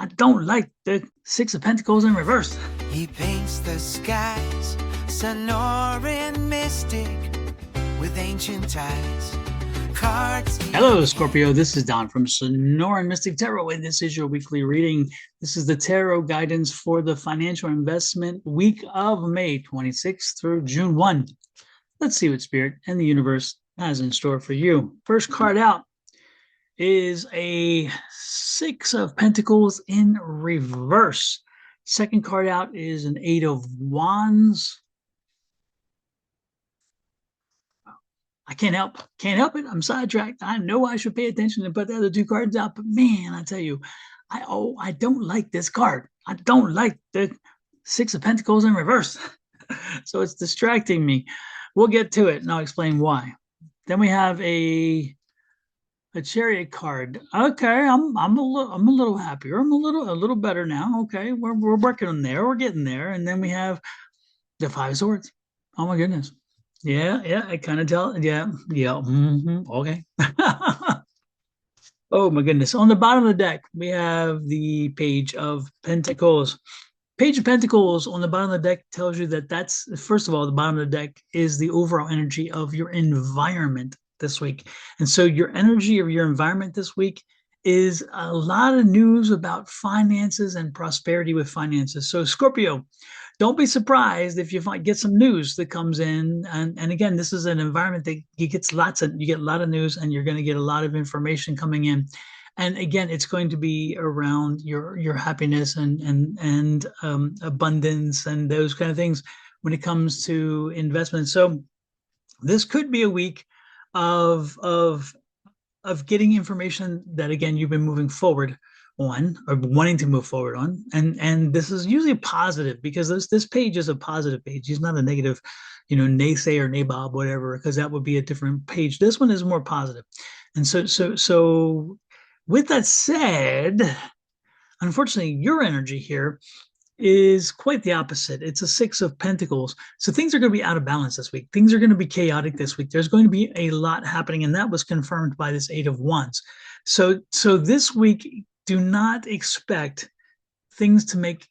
I don't like the Six of Pentacles in reverse. He paints the skies, Sonoran mystic with ancient ties. Cards. Hello, Scorpio. This is Don from Sonoran Mystic Tarot, and this is your weekly reading. This is the tarot guidance for the financial investment week of May 26th through June 1. Let's see what Spirit and the universe has in store for you. First card out is a Six of Pentacles in reverse. Second card out is an Eight of Wands. I can't help it. I'm sidetracked. I know I should pay attention and put the other two cards out, but man, I tell you, I don't like this card. I don't like the Six of Pentacles in reverse. So it's distracting me. We'll get to it and I'll explain why. Then we have a Chariot card. Okay, I'm a little happier. I'm a little better now. Okay, we're working on there. We're getting there. And then we have the Five of Swords. Oh my goodness. Yeah, I kind of tell. Yeah. Okay. Oh my goodness. On the bottom of the deck, we have the Page of Pentacles. Page of Pentacles on the bottom of the deck tells you that that's, first of all, the bottom of the deck is the overall energy of your environment this week. And so your energy of your environment this week is a lot of news about finances and prosperity with finances. So Scorpio, don't be surprised if you get some news that comes in. And again, this is an environment that you get a lot of news and you're going to get a lot of information coming in. And again, it's going to be around your happiness and abundance and those kind of things when it comes to investment. So this could be a week of getting information that, again, you've been moving forward on or wanting to move forward on. And this is usually positive because this page is a positive page. It's not a negative, naysayer, nabob, whatever, because that would be a different page. This one is more positive. And so with that said, unfortunately, your energy here is quite the opposite. It's a Six of Pentacles. So things are going to be out of balance this week. Things are going to be chaotic this week. There's going to be a lot happening, and that was confirmed by this Eight of Wands. So this week, do not expect things to make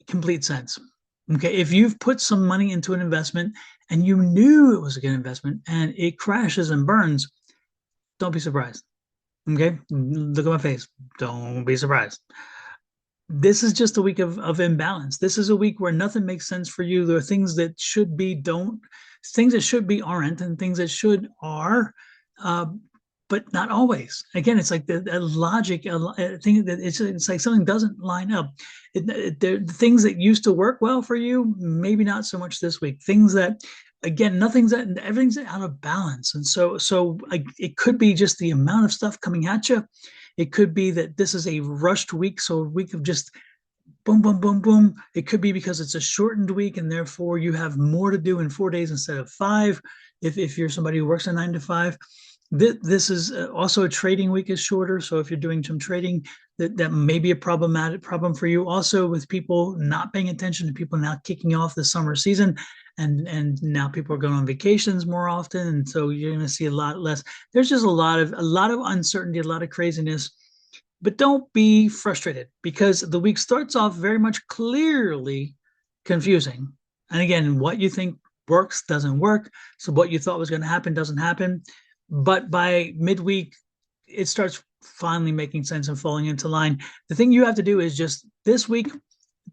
complete sense. Okay, if you've put some money into an investment and you knew it was a good investment and it crashes and burns, don't be surprised. Okay, look at my face. Don't be surprised. This is just a week of imbalance. This is a week where nothing makes sense for you. There are things that should be things that should be aren't, and things that should are, but not always. Again, it's like the logic thing that it's like something doesn't line up. The things that used to work well for you, maybe not so much this week. Things that, again, everything's out of balance. And so it could be just the amount of stuff coming at you. It could be that this is a rushed week, so a week of just boom, boom, boom, boom. It could be because it's a shortened week, and therefore you have more to do in 4 days instead of 5. If you're somebody who works a 9 to 5, this is also a trading week is shorter. So if you're doing some trading, that may be a problem for you. Also, with people not paying attention to people now kicking off the summer season, and now people are going on vacations more often, and so you're going to see a lot less. There's just a lot of uncertainty, a lot of craziness. But don't be frustrated because the week starts off very much clearly confusing. And again, what you think works doesn't work. So what you thought was going to happen doesn't happen. But by midweek, it starts finally making sense and falling into line. The thing you have to do is just this week,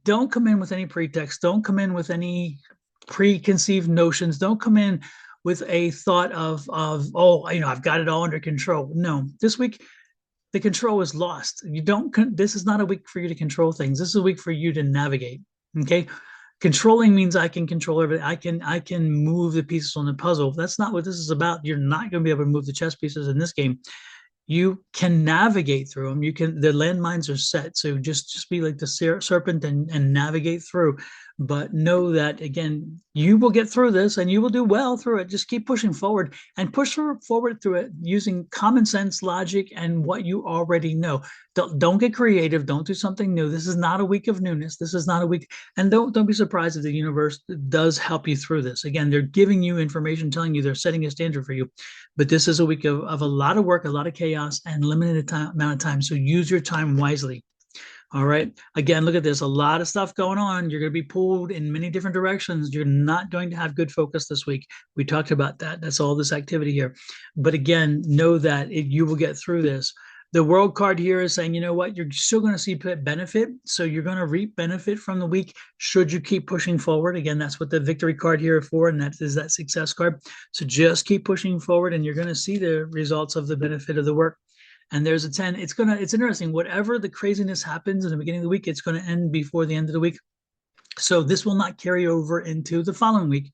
don't come in with any pretext. Don't come in with any preconceived notions. Don't come in with a thought of I've got it all under control. No, this week the control is lost. This is not a week for you to control things. This is a week for you to navigate. Okay. Controlling means I can control everything. I can move the pieces on the puzzle. That's not what this is about. You're not going to be able to move the chess pieces in this game. You can navigate through them. The landmines are set. So just be like the serpent and navigate through. But know that, again, you will get through this and you will do well through it. Just keep pushing forward and push forward through it using common sense, logic, and what you already know. Don't get creative. Don't do something new. This is not a week of newness. This is not a week. And don't be surprised if the universe does help you through this. Again, they're giving you information, telling you they're setting a standard for you. But this is a week of a lot of work, a lot of chaos, and limited amount of time. So use your time wisely. All right. Again, look at this. A lot of stuff going on. You're going to be pulled in many different directions. You're not going to have good focus this week. We talked about that. That's all this activity here. But again, know that you will get through this. The world card here is saying, you know what? You're still going to see benefit. So you're going to reap benefit from the week should you keep pushing forward. Again, that's what the victory card here is for. And that is that success card. So just keep pushing forward and you're going to see the results of the benefit of the work. And there's a 10. It's interesting. Whatever the craziness happens in the beginning of the week, it's going to end before the end of the week. So this will not carry over into the following week.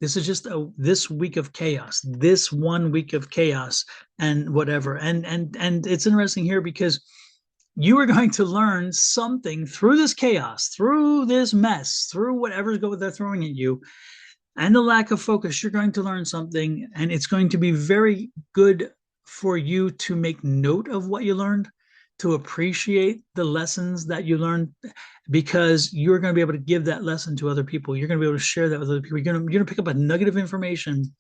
This is just this week of chaos, this 1 week of chaos and whatever. And it's interesting here because you are going to learn something through this chaos, through this mess, through whatever's they're throwing at you, and the lack of focus. You're going to learn something, and it's going to be very good for you to make note of what you learned, to appreciate the lessons that you learned, because you're going to be able to give that lesson to other people. You're going to be able to share that with other people. You're going to pick up a nugget of information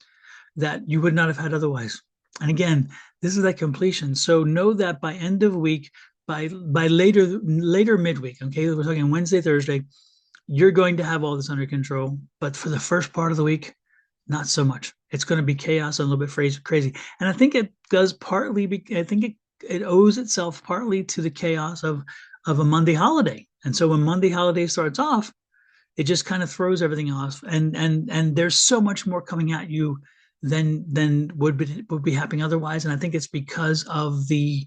that you would not have had otherwise. And again, this is that completion. So know that by end of week, by later midweek, okay, we're talking Wednesday, Thursday, you're going to have all this under control. But for the first part of the week, not so much. It's going to be chaos and a little bit crazy. And I think it does partly I think it owes itself partly to the chaos of a Monday holiday. And so when Monday holiday starts off, it just kind of throws everything off. And there's so much more coming at you than would be happening otherwise. And I think it's because of the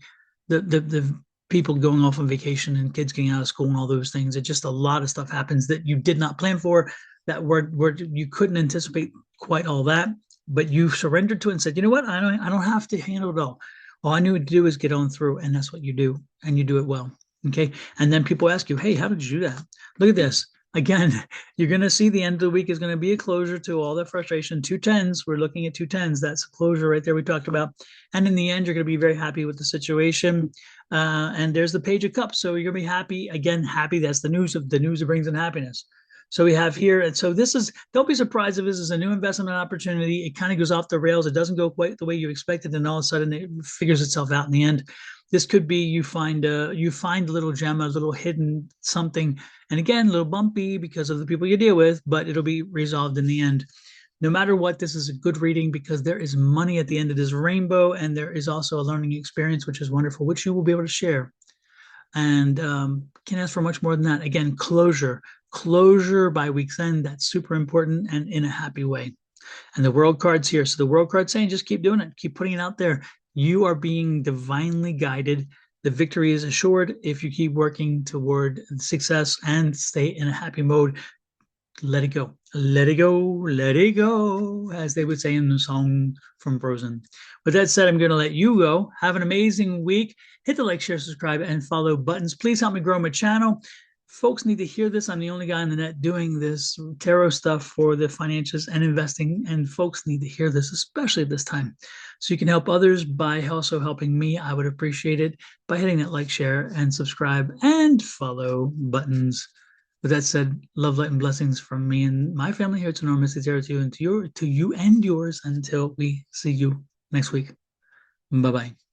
people going off on vacation and kids getting out of school and all those things. It just a lot of stuff happens that you did not plan for, that were you couldn't anticipate quite all that, but you surrendered to it and said, you know what, I don't have to handle it all I need to do is get on through, and that's what you do, and you do it well. Okay. And then people ask you, hey, how did you do that? Look at this. Again, you're going to see the end of the week is going to be a closure to all that frustration. 2 10s. We're looking at 2 10s. That's a closure right there we talked about. And in the end, you're going to be very happy with the situation. And there's the Page of Cups. So you're going to be happy. Again, happy. That's the news that brings in happiness. So we have here, and so don't be surprised if this is a new investment opportunity. It kind of goes off the rails. It doesn't go quite the way you expected, and all of a sudden it figures itself out in the end. This could be you find a little gem, a little hidden something, and again, a little bumpy because of the people you deal with, but it'll be resolved in the end. No matter what, this is a good reading because there is money at the end of this rainbow, and there is also a learning experience, which is wonderful, which you will be able to share. And can't ask for much more than that. Again, closure by week's end. That's super important and in a happy way. And the world card's here. So the world card's saying just keep doing it. Keep putting it out there. You are being divinely guided. The victory is assured if you keep working toward success and stay in a happy mode. Let it go. Let it go. Let it go, as they would say in the song from Frozen. With that said, I'm going to let you go. Have an amazing week. Hit the like, share, subscribe, and follow buttons. Please help me grow my channel. Folks need to hear this. I'm the only guy on the net doing this tarot stuff for the finances and investing, and folks need to hear this, especially at this time. So you can help others by also helping me. I would appreciate it by hitting that like, share, and subscribe, and follow buttons. With that said, love, light, and blessings from me and my family here to Norma Tarot to you and to you and yours until we see you next week. Bye-bye.